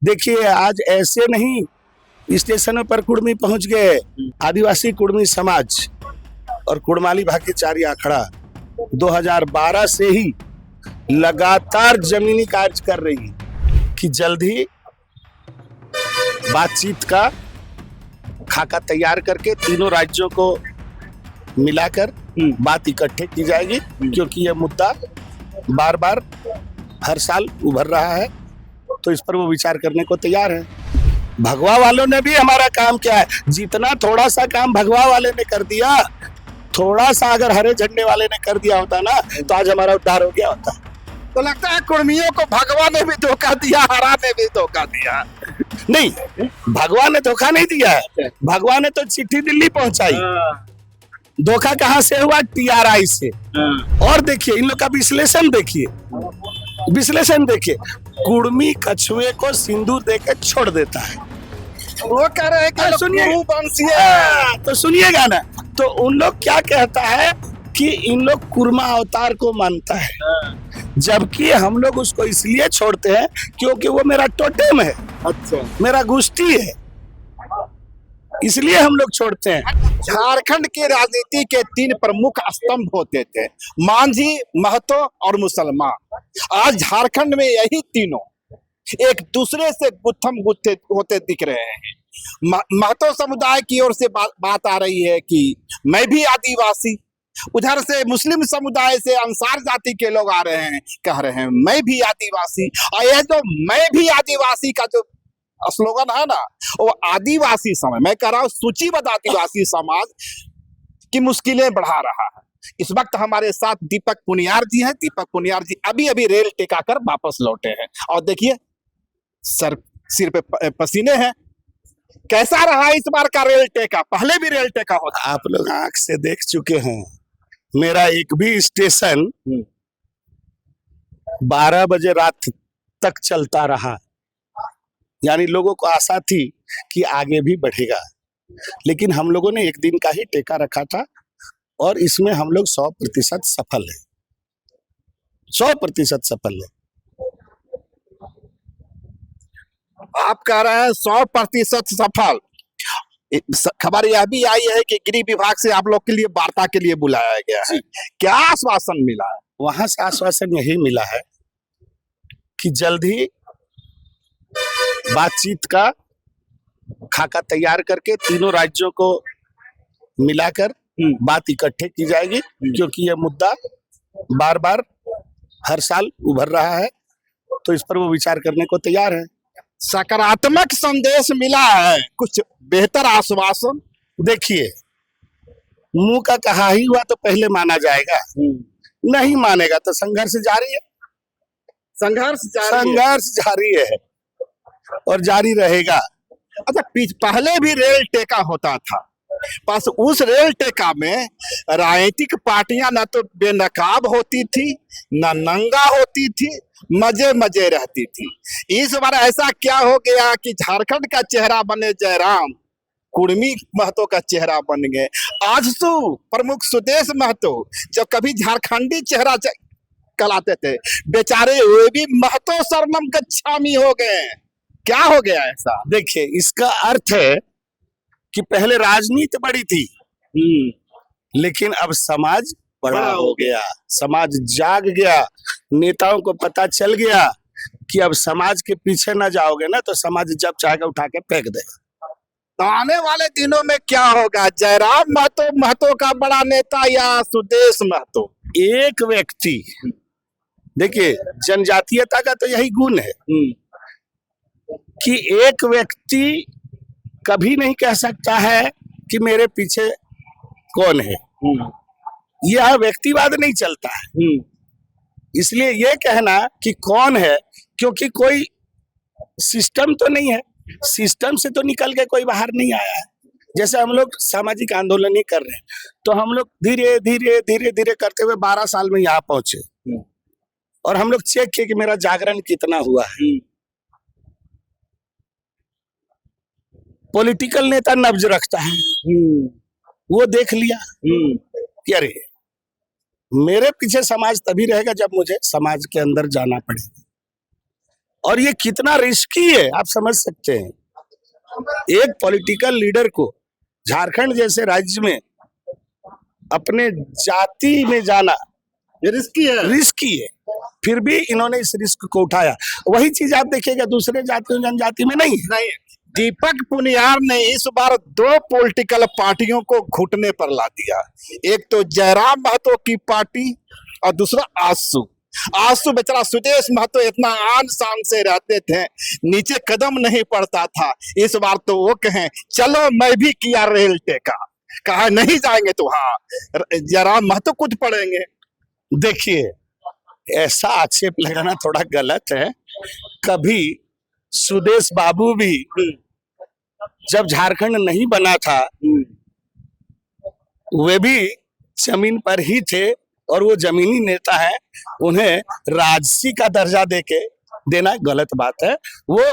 देखिए आज ऐसे नहीं स्टेशनों पर कुर्मी पहुंच गए। आदिवासी कुर्मी समाज और कुड़माली भाग्यचारी आखड़ा 2012 से ही लगातार जमीनी कार्य कर रही है कि जल्द ही बातचीत का खाका तैयार करके तीनों राज्यों को मिलाकर बात इकट्ठे की जाएगी, क्योंकि यह मुद्दा बार बार हर साल उभर रहा है, तो इस पर वो विचार करने को तैयार है। भगवा वालों ने भी हमारा काम किया है, जितना थोड़ा सा काम भगवा वाले ने कर दिया, थोड़ा सा अगर हरे झंडे वाले ने कर दिया होता ना तो आज हमारा उद्धार हो गया होता। तो लगता है कुर्मियों को भगवा ने भी धोखा दिया, हरा ने भी धोखा दिया। नहीं, भगवान ने धोखा नहीं दिया है, भगवान ने तो चिट्ठी दिल्ली पहुंचाई। धोखा कहां से हुआ? TRI से। और देखिए इन लोग का विश्लेषण देखिए, कुर्मी कछुए को सिंदूर देकर छोड़ देता है। वो कह रहे हैं कि सुनिए तो सुनिएगा ना, तो उन लोग क्या कहता है कि इन लोग कुर्मा अवतार को मानता है, जबकि हम लोग उसको इसलिए छोड़ते हैं क्योंकि वो मेरा टोटेम है। अच्छा, मेरा गुष्टी है, इसलिए हम लोग छोड़ते हैं। झारखंड की राजनीति के 3 प्रमुख स्तंभ होते थे, मांझी, महतो और मुसलमान। आज झारखंड में यही तीनों एक दूसरे से गुत्थम गुत्थे होते दिख रहे हैं। महतो समुदाय की ओर से बात आ रही है कि मैं भी आदिवासी, उधर से मुस्लिम समुदाय से अंसार जाति के लोग आ रहे हैं, कह रहे हैं मैं भी आदिवासी। और यह जो मैं भी आदिवासी का जो स्लोगन है ना, वो आदिवासी समाज, मैं कह रहा हूँ सूचीबद्ध आदिवासी समाज की मुश्किलें बढ़ा रहा है। इस वक्त हमारे साथ दीपक पुनियार जी हैं। दीपक पुनियार जी अभी अभी रेल टेका कर वापस लौटे हैं, और देखिए सिर पे पसीने हैं। कैसा रहा इस बार का रेल टेका? पहले भी रेल टेका होता। आप लोग आंख से देख चुके हैं, मेरा एक भी स्टेशन 12 बजे रात तक चलता रहा, यानी लोगों को आशा थी कि आगे भी बढ़ेगा। लेकिन हम लोगों ने एक दिन का ही टेका रखा था, और इसमें हम लोग 100% सफल है, 100% सफल है। आप कह रहे हैं 100% सफल। खबर यह भी आई है कि गृह विभाग से आप लोग के लिए वार्ता के लिए बुलाया गया है, क्या आश्वासन मिला है? वहां से आश्वासन यही मिला है कि जल्द ही बातचीत का खाका तैयार करके तीनों राज्यों को मिलाकर बात इकट्ठे की जाएगी, क्योंकि यह मुद्दा बार बार हर साल उभर रहा है, तो इस पर वो विचार करने को तैयार है। सकारात्मक संदेश मिला है, कुछ बेहतर आश्वासन? देखिए, मुंह का कहा ही हुआ तो पहले माना जाएगा, नहीं मानेगा तो संघर्ष जारी है। संघर्ष जारी है और जारी रहेगा। अच्छा, पहले भी रेल टेका होता था, बस उस रेल टेका में राजनीतिक पार्टियां न तो बेनकाब होती थी, न नंगा होती थी, मजे मजे रहती थी। इस बार ऐसा क्या हो गया कि झारखंड का चेहरा बने जयराम, कुर्मी महतो का चेहरा बन गए आजसू प्रमुख सुदेश महतो, जो कभी झारखंडी चेहरा कहलाते थे, बेचारे वे भी महतो शरणम गच्छामी हो गए। क्या हो गया ऐसा? देखिए, इसका अर्थ है कि पहले राजनीति बड़ी थी, लेकिन अब समाज बड़ा हो गया, समाज जाग गया, नेताओं को पता चल गया कि अब समाज के पीछे ना जाओगे ना तो समाज जब चाहेगा उठा के फेंक देगा। तो आने वाले दिनों में क्या होगा? जयराम महतो का बड़ा नेता या सुदेश महतो? एक व्यक्ति, देखिए जनजातीयता का तो यही गुण है कि एक व्यक्ति कभी नहीं कह सकता है कि मेरे पीछे कौन है, यह व्यक्तिवाद नहीं चलता है। इसलिए यह कहना कि कौन है, क्योंकि कोई सिस्टम तो नहीं है, सिस्टम से तो निकल के कोई बाहर नहीं आया है। जैसे हम लोग सामाजिक आंदोलन ही कर रहे हैं, तो हम लोग धीरे धीरे धीरे धीरे करते हुए 12 साल में यहाँ पहुंचे, और हम लोग चेक किए कि मेरा जागरण कितना हुआ है। पॉलिटिकल नेता नब्ज रखता है, वो देख लिया कि अरे मेरे पीछे समाज तभी रहेगा जब मुझे समाज के अंदर जाना पड़ेगा, और ये कितना रिस्की है आप समझ सकते हैं। एक पॉलिटिकल लीडर को झारखंड जैसे राज्य में अपने जाति में जाना रिस्की है, फिर भी इन्होंने इस रिस्क को उठाया। वही चीज आप देखिएगा दूसरे जातियों जनजाति में नहीं है। दीपक पुनियार ने इस बार दो पॉलिटिकल पार्टियों को घुटने पर ला दिया। एक तो जयराम महतो की पार्टी और दूसरा आसू बेचारा सुदेश महतो इतना आन शान से रहते थे, नीचे कदम नहीं पड़ता था। इस बार तो वो कहें चलो मैं भी किया रेल टेका, कहा नहीं जाएंगे तो हाँ जयराम महतो कुछ पड़ेंगे। देखिए ऐसा आक्षेप लगाना थोड़ा गलत है। कभी सुदेश बाबू भी जब झारखंड नहीं बना था वे भी जमीन पर ही थे और वो जमीनी नेता है, उन्हें राजसी का दर्जा देना गलत बात है। वो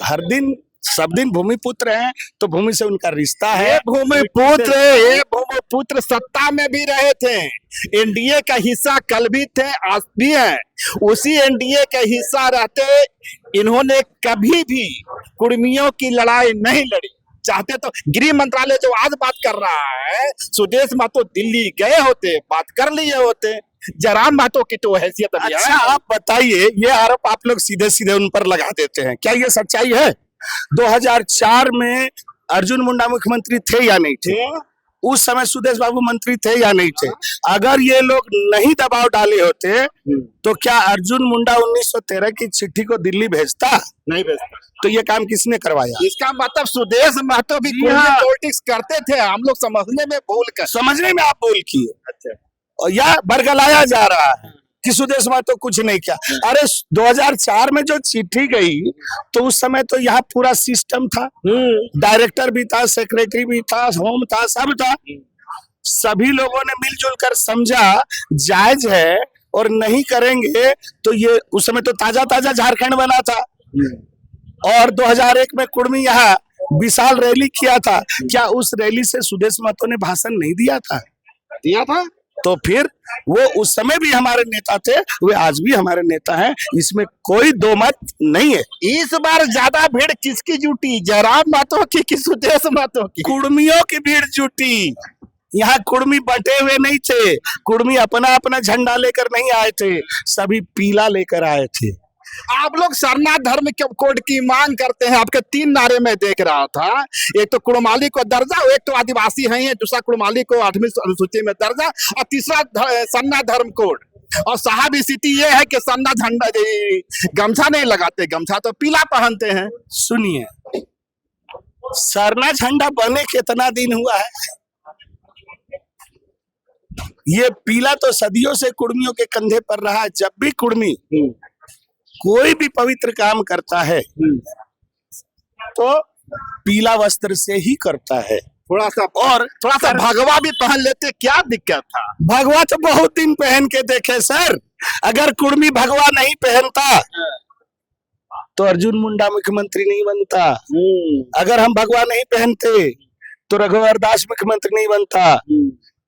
हर दिन सब दिन भूमिपुत्र हैं तो भूमि से उनका रिश्ता है। भूमिपुत्र सत्ता में भी रहे थे, एनडीए का हिस्सा कल भी थे आज भी है। उसी एनडीए का हिस्सा रहते इन्होंने कभी भी कुर्मियों की लड़ाई नहीं लड़ी। चाहते तो गृह मंत्रालय जो आज बात कर रहा है, सुदेश महतो दिल्ली गए होते, बात कर लिए होते। जयराम महतो की तो हैसियत नहीं है। अच्छा आप बताइए, ये आरोप आप लोग सीधे सीधे उन पर लगा देते हैं, क्या ये सच्चाई है? 2004 में अर्जुन मुंडा मुख्यमंत्री थे या नहीं थे? उस समय सुदेश बाबू मंत्री थे या नहीं थे? अगर ये लोग नहीं दबाव डाले होते तो क्या अर्जुन मुंडा 1913 की चिट्ठी को दिल्ली भेजता? नहीं भेजता। तो ये काम किसने करवाया? इसका मतलब सुदेश महतो भी पॉलिटिक्स करते थे, हम लोग समझने में आप भूल किए। अच्छा। और या बरगलाया जा रहा है कि सुदेश महतो कुछ नहीं किया। अरे 2004 में जो चिट्ठी गई तो उस समय तो यहाँ पूरा सिस्टम था, डायरेक्टर भी था, सेक्रेटरी भी था, होम था, सब था। सभी लोगों ने मिलजुल कर समझा जायज है और नहीं करेंगे तो ये उस समय तो ताजा ताजा झारखंड बना था और 2001 में कुर्मी यहाँ विशाल रैली किया था। क्या उस रैली से सुदेश महतो ने भाषण नहीं दिया था? दिया था। तो फिर वो उस समय भी हमारे नेता थे, वे आज भी हमारे नेता हैं, इसमें कोई दो मत नहीं है। इस बार ज्यादा भीड़ किसकी जुटी, जयराम महतो की कि सुदेश महतो की? कुर्मियों की भीड़ जुटी। यहाँ कुर्मी बटे हुए नहीं थे, कुर्मी अपना अपना झंडा लेकर नहीं आए थे, सभी पीला लेकर आए थे। आप लोग सरना धर्म कोड की मांग करते हैं, आपके 3 नारे में देख रहा था। एक तो कुड़माली को दर्जा, एक तो आदिवासी हैं, दूसरा कुड़माली को 8वीं अनुसूची में दर्जा और तीसरा सरना धर्म कोड। और साहब स्थिति ये है कि सरना झंडा गमछा नहीं लगाते, गमछा तो पीला पहनते हैं। सुनिए, सरना झंडा बने कितना दिन हुआ है? ये पीला तो सदियों से कुर्मियों के कंधे पर रहा। जब भी कुर्मी कोई भी पवित्र काम करता है तो पीला वस्त्र से ही करता है। थोड़ा सा भगवा भी पहन लेते, क्या दिक्कत था? भगवा तो बहुत दिन पहन के देखे सर। अगर कुर्मी भगवा नहीं पहनता तो अर्जुन मुंडा मुख्यमंत्री नहीं बनता। अगर हम भगवा नहीं पहनते तो रघुवर दास मुख्यमंत्री नहीं बनता।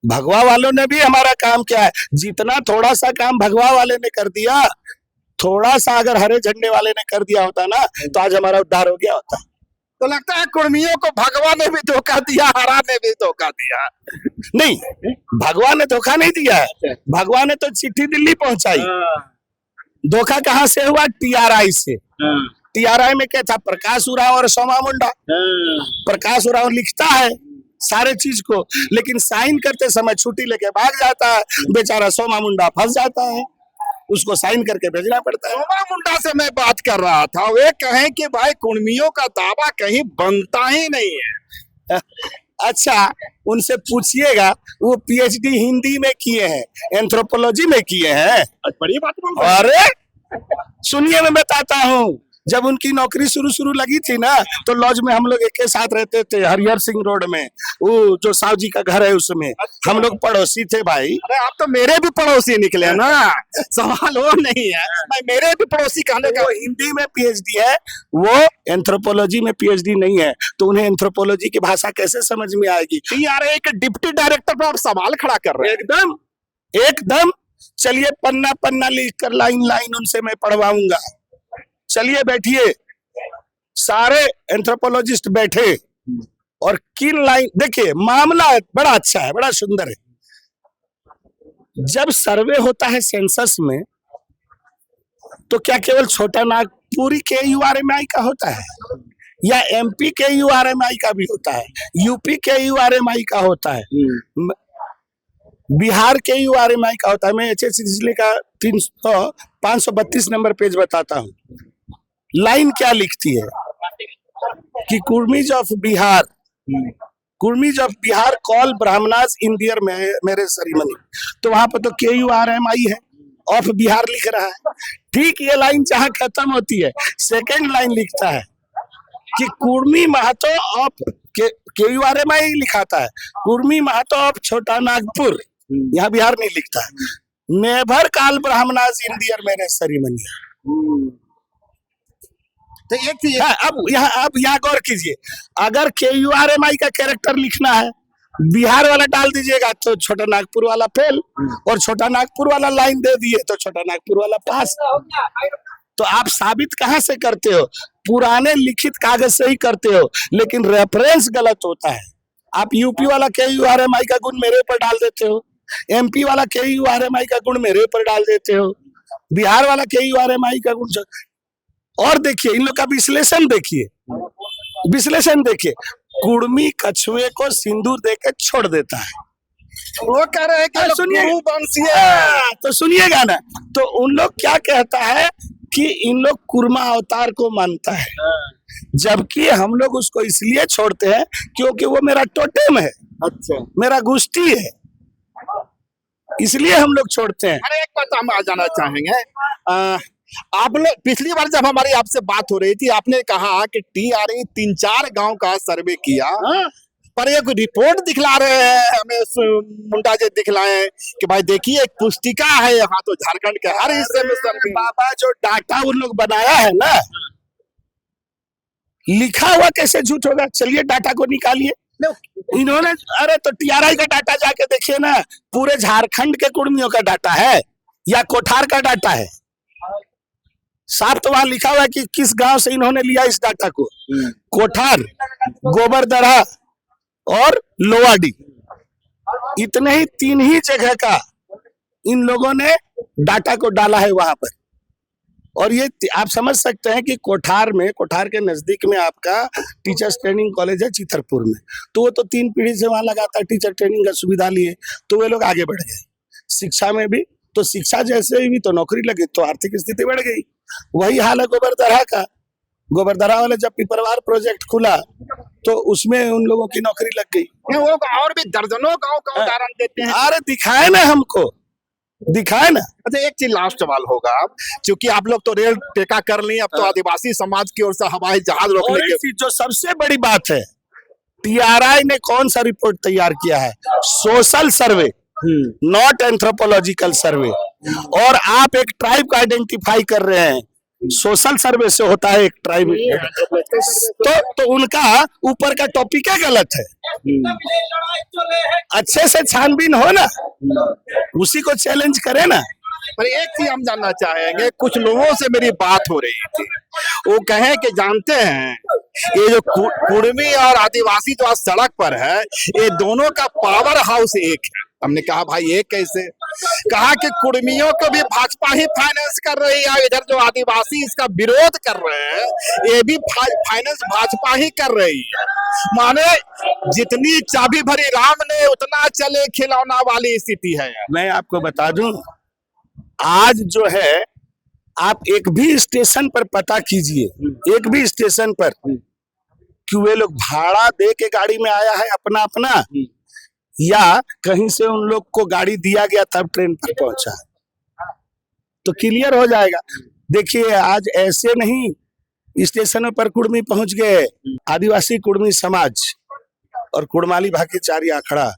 भगवा वालों ने भी हमारा काम किया है। जितना थोड़ा सा काम भगवा वाले ने कर दिया, थोड़ा सा अगर हरे झंडे वाले ने कर दिया होता ना तो आज हमारा उद्धार हो गया होता। तो लगता है कुर्मियों को भगवा ने भी धोखा दिया, हरा ने भी धोखा दिया। नहीं, भगवा ने धोखा नहीं दिया है, भगवा ने तो चिट्ठी दिल्ली पहुंचाई। धोखा कहाँ से हुआ? टीआरआई से। टीआरआई में क्या था? प्रकाश उरांव और सोमा मुंडा। प्रकाश उरांव लिखता है सारे चीज को, लेकिन साइन करते समय छुट्टी लेके भाग जाता है। बेचारा सोमा मुंडा फंस जाता है, उसको साइन करके भेजना पड़ता है। सोमा मुंडा से मैं बात कर रहा था, वे कहें कि भाई कुर्मियों का दावा कहीं बनता ही नहीं है। अच्छा, उनसे पूछिएगा, वो पीएचडी हिंदी में किए हैं, एंथ्रोपोलॉजी में किए हैं। बड़ी बात बोल रहे हैं। अरे सुनिए, मैं बताता हूँ। जब उनकी नौकरी शुरू लगी थी ना तो लॉज में हम लोग एक साथ रहते थे, हरिहर सिंह रोड में, वो जो साहु जी का घर है उसमें। हम लोग पड़ोसी थे भाई। अरे आप तो मेरे भी पड़ोसी निकले ना, सवाल वो नहीं है, मैं मेरे भी पड़ोसी कहने का। वो हिंदी में पीएचडी है, वो एंथ्रोपोलॉजी में पीएचडी नहीं है, तो उन्हें एंथ्रोपोलॉजी की भाषा कैसे समझ में आएगी? यार एक डिप्टी डायरेक्टर पर आप सवाल खड़ा कर रहे हैं। एकदम। चलिए पन्ना पन्ना लिख कर लाइन लाइन उनसे मैं पढ़वाऊंगा। चलिए बैठिए, सारे एंथ्रोपोलॉजिस्ट बैठे और किन लाइन, देखिए मामला बड़ा अच्छा है, बड़ा सुंदर है। जब सर्वे होता है सेंसस में तो क्या केवल छोटा नागपुर के यूआरएमआई का होता है या एमपी के यूआरएमआई का भी होता है, यूपी के यूआरएमआई का होता है, बिहार के यूआरएमआई का होता है। मैं HSCC का 532 नंबर पेज बताता हूँ। लाइन क्या लिखती है कि Kurmis of Bihar, Kurmis of Bihar call Brahmanas in their marriage ceremony, तो वहां पर तो KURMI है, ऑफ बिहार लिख रहा है। ठीक ये लाइन जहां खत्म होती है, सेकंड लाइन लिखता है कि कुर्मी महतो ऑफ KURMI लिखाता है, कुर्मी महतो ऑफ छोटा नागपुर, यहाँ बिहार नहीं लिखता है। Never call Brahmanas in their marriage ceremony. तो एक चीज अब यहाँ गौर कीजिए, अगर KURMI का कैरेक्टर लिखना है, बिहार वाला डाल दीजिएगा तो छोटा नागपुर वाला फेल, और छोटा नागपुर वाला लाइन दे दिए तो छोटा नागपुर वाला पास। तो आप साबित कहां से करते हो? पुराने लिखित कागज से ही करते हो, लेकिन रेफरेंस गलत होता है। आप यूपी वाला KURMI का गुण मेरे ऊपर डाल देते हो, MP वाला KURMI का गुण मेरे ऊपर डाल देते हो, बिहार वाला KURMI का गुण। और देखिए इन लोग का विश्लेषण देखिए, विश्लेषण देखिए, कुर्मी कछुए को सिंदूर देकर छोड़ देता है। वो कह रहे हैं कि सुनिए, तो सुनिएगा ना, तो उन लोग क्या कहता है कि इन लोग कुर्मा अवतार को मानता है, जबकि हम लोग उसको इसलिए छोड़ते हैं क्योंकि वो मेरा टोटेम है, अच्छा मेरा गुस्ती है, इसलिए हम लोग छोड़ते हैं। अरे एक बात हम आ जाना चाहेंगे, आप लोग पिछली बार जब हमारी आपसे बात हो रही थी, आपने कहा कि TRE 3-4 गांव का सर्वे किया, पर एक रिपोर्ट दिखला रहे हैं हमें, मुंडा जी दिखलाए कि भाई देखिए एक पुस्तिका है यहाँ, तो झारखंड के हर हिस्से में सर्वे। बाबा जो डाटा उन लोग बनाया है ना, लिखा हुआ कैसे झूठ होगा? चलिए डाटा को निकालिए। इन्होंने, अरे तो TRI का डाटा जाके देखिए ना, पूरे झारखंड के कुर्मियों का डाटा है या कोठार का डाटा है? साफ तो वहां लिखा हुआ है कि किस गांव से इन्होंने लिया इस डाटा को। कोठार, गोबरदरा और लोवाडी, इतने ही 3 ही जगह का इन लोगों ने डाटा को डाला है वहां पर। और ये आप समझ सकते हैं कि कोठार में, कोठार के नजदीक में आपका टीचर्स ट्रेनिंग कॉलेज है चितरपुर में, तो वो तो 3 पीढ़ी से वहां लगातार टीचर ट्रेनिंग का सुविधा लिए, तो वे लोग आगे बढ़ गए। शिक्षा में भी, तो शिक्षा जैसे भी तो नौकरी लगी तो आर्थिक स्थिति बढ़ गई। वही हाल है गोबरदरा का। गोबरदरा वाले जब पिपरवार प्रोजेक्ट खुला तो उसमें उन लोगों की नौकरी लग गई। वो और भी दर्जनों गांव का उदाहरण देते हैं। अरे दिखाए ना हमको, दिखाए ना। अच्छा एक चीज लास्ट सवाल होगा, क्योंकि आप लोग तो रेल टेका कर ली, अब तो आदिवासी समाज की ओर से हवाई जहाज रोकने के, जो सबसे बड़ी बात है, TRI ने कौन सा रिपोर्ट तैयार किया है? सोशल सर्वे, नॉट एंथ्रोपोलॉजिकल सर्वे। और आप एक ट्राइब का आइडेंटिफाई कर रहे हैं, सोशल सर्वे से होता है एक ट्राइब, तो उनका ऊपर का टॉपिक क्या गलत है? अच्छे से छानबीन हो ना, उसी को चैलेंज करे ना। पर एक चीज हम जानना चाहेंगे, कुछ लोगों से मेरी बात हो रही थी, वो कहें कि जानते हैं ये जो कुर्मी और आदिवासी जो आज सड़क पर है, ये दोनों का पावर हाउस एक है। हमने कहा भाई ये कैसे? कहा कि कुर्मियों को भी भाजपा ही फाइनेंस कर रही है, इधर जो आदिवासी इसका विरोध कर रहे हैं ये भी फाइनेंस भाजपा ही कर रही है। माने जितनी चाबी भरी राम ने उतना चले खिलौना वाली स्थिति है। मैं आपको बता दूं, आज जो है आप एक भी स्टेशन पर पता कीजिए, एक भी स्टेशन पर, कि वे लोग भाड़ा दे के गाड़ी में आया है अपना अपना, या कहीं से उन लोग को गाड़ी दिया गया तब ट्रेन पर पहुंचा, तो क्लियर हो जाएगा। देखिए आज ऐसे नहीं स्टेशनों पर कुर्मी पहुंच गए। आदिवासी कुर्मी समाज और कुड़माली भाईचारा अखाड़ा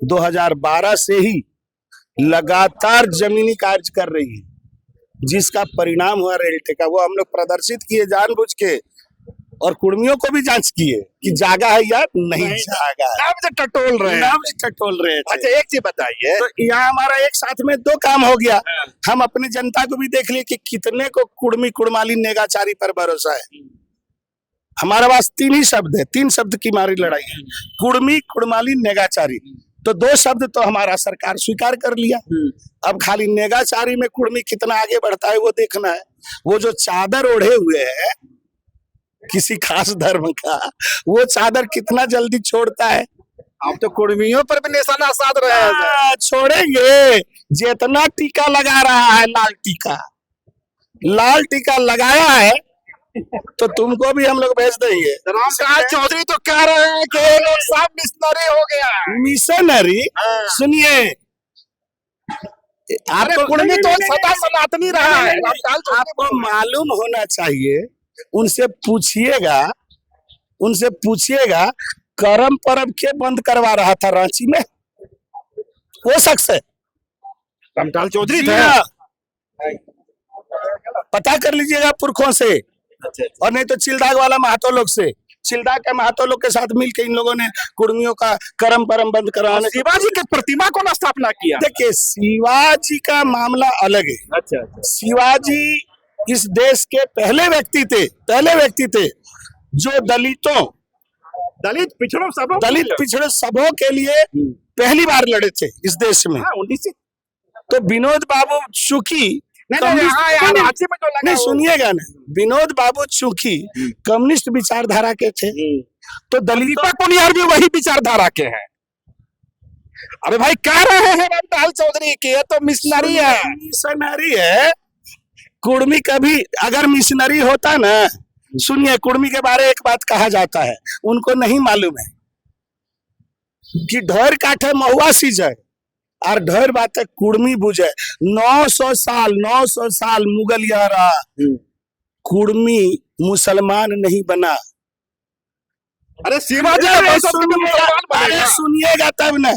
2012 से ही लगातार जमीनी कार्य कर रही है, जिसका परिणाम हुआ रेल टेका। वो हम लोग प्रदर्शित किए जानबूझ के, और कुर्मियों को भी जांच किए कि जागा है या नहीं जागा है। नाम से टटोल रहे हैं। नाम से टटोल रहे थे। अच्छा एक चीज बताइए, तो यहाँ हमारा एक साथ में दो काम हो गया। हम अपनी जनता को भी देख लिए कि कितने को कुर्मी कुड़माली नेगाचारी पर भरोसा है। हमारे पास तीन ही शब्द है, तीन शब्द की हमारी लड़ाई है, कुर्मी कुड़माली नेगाचारी। तो दो शब्द तो हमारा सरकार स्वीकार कर लिया। अब खाली नेगाचारी में कुर्मी कितना आगे बढ़ता है वो देखना है। वो जो चादर ओढ़े हुए है किसी खास धर्म का, वो चादर कितना जल्दी छोड़ता है। आप तो कुर्मियों पर भी निशाना साध रहे हैं। छोड़ेंगे। जितना टीका लगा रहा है लाल टीका लगाया है तो तुमको भी हम लोग भेज देंगे। रामकाज चौधरी तो कह रहे हैं कि ये लोग सब मिशनरी हो गया। मिशनरी? सुनिए, अरे कुर्मी तो सदा सनातनी रहा है। आपको मालूम होना चाहिए, उनसे पूछिएगा करम परब के बंद करवा रहा था रांची में वो शख्स है, रामकाज चौधरी थे। पता कर लीजिएगा पुरखों से। और नहीं तो चिलदाग वाला महातो लोग से, चिलदाग के महातो लोग के साथ मिलकर इन लोगों ने कुर्मियों का करम परम बंद करवाने। शिवाजी की प्रतिमा को स्थापना किया। देखिए शिवाजी का मामला अलग है। अच्छा। शिवाजी इस देश के पहले व्यक्ति थे जो दलित पिछड़ों सबों के लिए पहली बार लड़े थे इस देश में। तो विनोद बाबू चूंकि नहीं सुनिएगा ना, विनोद बाबू चूंकि कम्युनिस्ट विचारधारा के थे तो दलितों को भी वही विचारधारा के हैं। अरे भाई कह रहे हैं रामकाज चौधरी की ये तो मिशनरी है। कुर्मी कभी अगर मिशनरी होता ना, सुनिए कुर्मी के बारे एक बात कहा जाता है, उनको नहीं मालूम है कि ढोर काठे महुआ सींचे और ढेर बात है कुर्मी बुझे। 900 साल मुगलिया रहा, कुर्मी मुसलमान नहीं बना। अरे शिवाजी अरे सुनिएगा तब ना,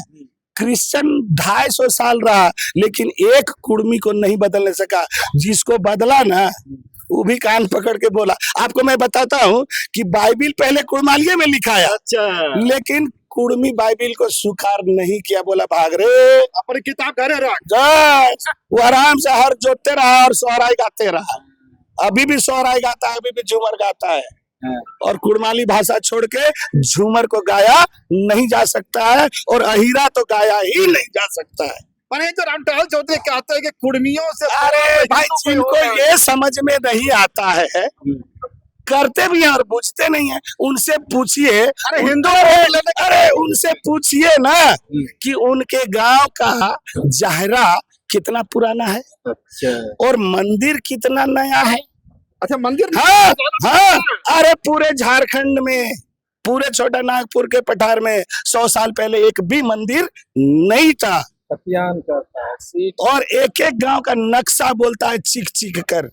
क्रिश्चियन 250 साल रहा लेकिन एक कुर्मी को नहीं बदलने सका। जिसको बदला ना वो भी कान पकड़ के बोला। आपको मैं बताता हूँ कि बाइबिल पहले कुड़मालिये में लिखा है। अच्छा। लेकिन कुर्मी बाइबिल को स्वीकार नहीं किया, बोला भाग रे, अपनी किताब घरे रख। वो आराम से हर जोतते रहा और सोहराई गाते रहा। अभी भी सोहराई गाता है, अभी भी झूमर गाता है। और कुड़माली भाषा छोड़ के झूमर को गाया नहीं जा सकता है और अहीरा तो गाया ही नहीं जा सकता है। पर ये तो रामकाज चौधरी कहते हैं कि कुर्मियों से, अरे भाई जिनको ये समझ में नहीं आता है, करते भी हैं और बुझते नहीं है, उनसे पूछिए। अरे उनसे पूछिए ना कि उनके गांव का जाहरा कितना पुराना है। अच्छा। और मंदिर कितना नया है। अच्छा मंदिर। हाँ। अरे पूरे झारखंड में, पूरे छोटा नागपुर के पठार में 100 साल पहले एक भी मंदिर नहीं था। और एक एक गांव का नक्शा बोलता है चीख चीख कर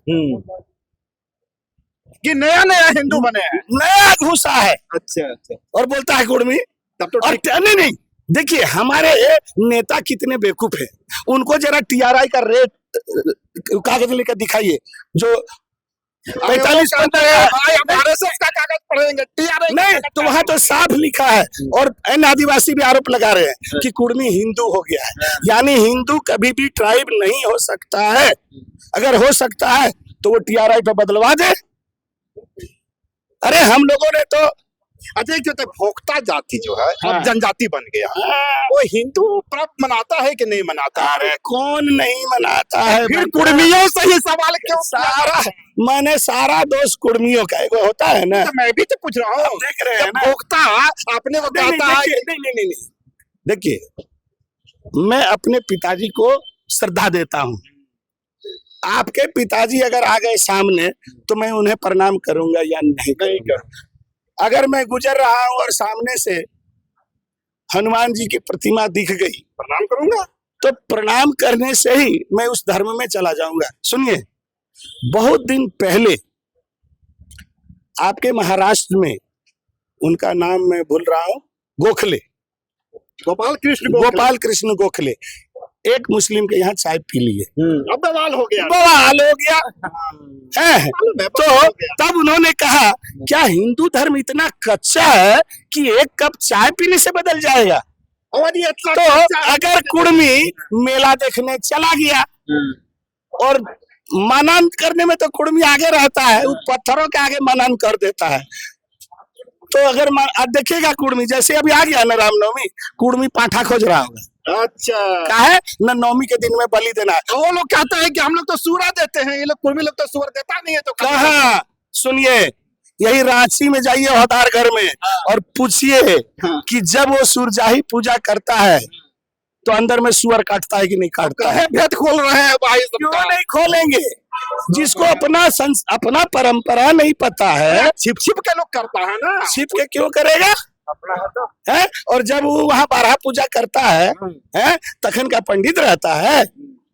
कि नया हिंदू बने हैं, नया घुसा है। अच्छा। और बोलता है कुर्मी। तब तो नहीं देखिए हमारे नेता कितने बेवकूफ है। उनको जरा टीआरआई का रेट कागज लेकर दिखाइए जो 45 कागज पढ़ेंगे। नहीं तो वहां तो साफ लिखा है। और अन्य आदिवासी भी आरोप लगा रहे हैं कि कुर्मी हिंदू हो गया है। यानी हिंदू कभी भी ट्राइब नहीं हो सकता है। अगर हो सकता है तो वो टीआरआई पे बदलवा दे। अरे हम लोगों ने तो अच्छा जो भोक्ता जाति जो है अब जनजाति बन गया, वो हिंदू पर्व मनाता है कि नहीं मनाता? अरे कौन नहीं मनाता है? फिर कुर्मियों से ही सवाल क्यों? सारा दोष कुर्मियों का वो होता है ना। तो मैं भी तो पूछ रहा हूँ, देख रहे हैं ना भोक्ता अपने को कहता है। नहीं देखिए मैं अपने पिताजी को श्रद्धा देता हूँ। आपके पिताजी अगर आ गए सामने तो मैं उन्हें प्रणाम करूंगा या नहीं करूंगा? अगर मैं गुजर रहा हूं और सामने से हनुमान जी की प्रतिमा दिख गई, प्रणाम करूंगा। तो प्रणाम करने से ही मैं उस धर्म में चला जाऊंगा। सुनिए बहुत दिन पहले आपके महाराष्ट्र में, उनका नाम मैं भूल रहा हूं, गोपाल कृष्ण गोखले, एक मुस्लिम के यहाँ चाय पी लिए, अब बवाल हो गया। बवाल हो गया है। मालूम है, तो बवाल हो गया। तब उन्होंने कहा क्या हिंदू धर्म इतना कच्चा है कि एक कप चाय पीने से बदल जाएगा? और ये इतना तो कच्चा है। अगर कुर्मी मेला देखने चला गया और मनन करने में तो कुर्मी आगे रहता है, वो पत्थरों के आगे मनन कर देता है। तो अगर अब देखिएगा कुर्मी, जैसे अभी आ गया ना रामनवमी, कुर्मी पाठा खोज रहा होगा। अच्छा, क्या है न, नवमी के दिन में बलि देना है। वो लोग कहते हैं कि हम लोग तो सूरा देते हैं, ये लोग कुर्मी लोग तो सूर देता नहीं है। तो कहा सुनिए, यही रांची में जाइए होतार घर में और पूछिए कि जब वो सूरजाही पूजा करता है तो अंदर में सुअर काटता है कि नहीं काटता है? भेद खोल रहे हैं भाई, क्यों नहीं खोलेंगे? जिसको अपना परंपरा नहीं पता है, छिप छिप के लोग करता है ना। छिप के क्यों करेगा है? और जब वो वहाँ बारह पूजा करता है तखन का पंडित रहता है,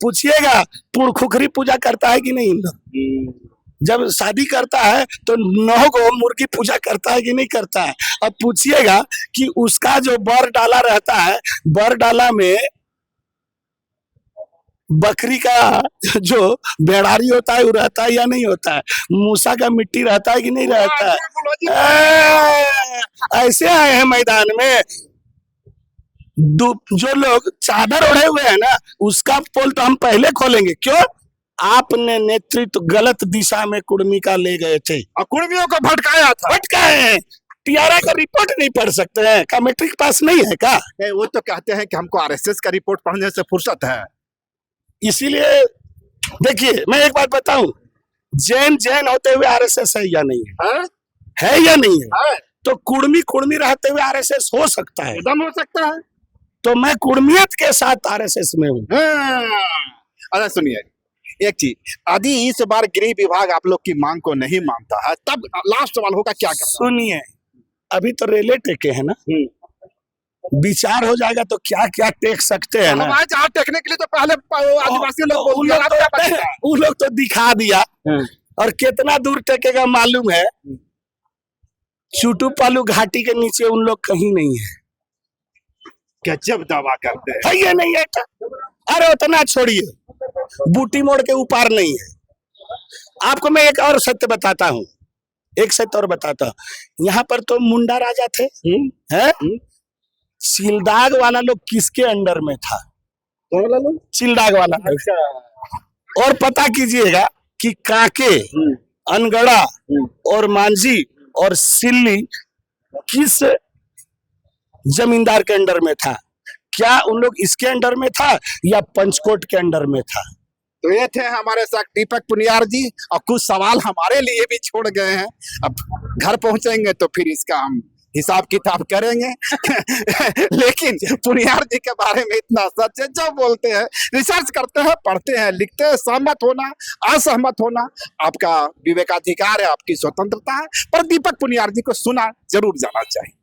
पूछिएगा पुरखुखरी पूजा करता है कि नहीं? जब शादी करता है तो 9 गो मुर्गी पूजा करता है कि नहीं करता है? अब पूछिएगा कि उसका जो बर डाला रहता है, बर डाला में बकरी का जो बेड़ारी होता है वो रहता है या नहीं होता है? मूसा का मिट्टी रहता है कि नहीं रहता है? ऐसे आए हैं मैदान में, जो लोग चादर ओढ़े हुए हैं ना, उसका पोल तो हम पहले खोलेंगे। क्यों? आपने नेतृत्व गलत दिशा में कुर्मी का ले गए थे और कुर्मियों को भटकाया था। भटकाए हैं। टीआरआई का रिपोर्ट नहीं पढ़ सकते हैं क्या? मैट्रिक पास नहीं है क्या? वो तो कहते हैं कि हमको आरएसएस का रिपोर्ट पढ़ने से फुर्सत है। इसीलिए देखिए, मैं एक बात बताऊं, जैन होते हुए आरएसएस है या नहीं है? है या नहीं है? तो कुर्मी रहते हुए आरएसएस हो सकता है, एकदम हो सकता है। तो मैं कुर्मियत के साथ आरएसएस में हूँ। अरे सुनिए एक चीज, यदि इस बार गृह विभाग आप लोग की मांग को नहीं मानता है, तब लास्ट सवाल होगा क्या करना? सुनिए, अभी तो रेले टेके है ना, विचार हो जाएगा तो क्या क्या टेक सकते हैं ना। जहाँ टेकने के लिए तो पहले आदिवासी लोग वो लोग तो दिखा दिया, और कितना दूर टेकेगा मालूम है? चुटू पालू घाटी के नीचे उन लोग कहीं नहीं है। गजब दावा करते हैं। ये नहीं है क्या? अरे उतना छोड़िए, बूटी मोड़ के ऊपर नहीं है। आपको मैं एक और सत्य बताता हूँ, एक सत्य और बताता हूँ। यहाँ पर तो मुंडा राजा थे, हैं? चिलदाग वाला लोग किसके अंडर में था? चिलदाग वाला। और पता कीजिएगा कि काके, अनगढ़ा और मांझी और सिल्ली किस जमींदार के अंडर में था? क्या उन लोग इसके अंडर में था या पंचकोट के अंडर में था? तो ये थे हमारे साथ दीपक पुनियार जी, और कुछ सवाल हमारे लिए भी छोड़ गए हैं। अब घर पहुंचेंगे तो फिर इसका हम हिसाब किताब करेंगे। लेकिन पुनियार जी के बारे में इतना सच है, जो बोलते हैं, रिसर्च करते हैं, पढ़ते हैं, लिखते हैं, सहमत होना असहमत होना आपका विवेकाधिकार है, आपकी स्वतंत्रता है, पर दीपक पुनियार जी को सुना जरूर जाना चाहिए।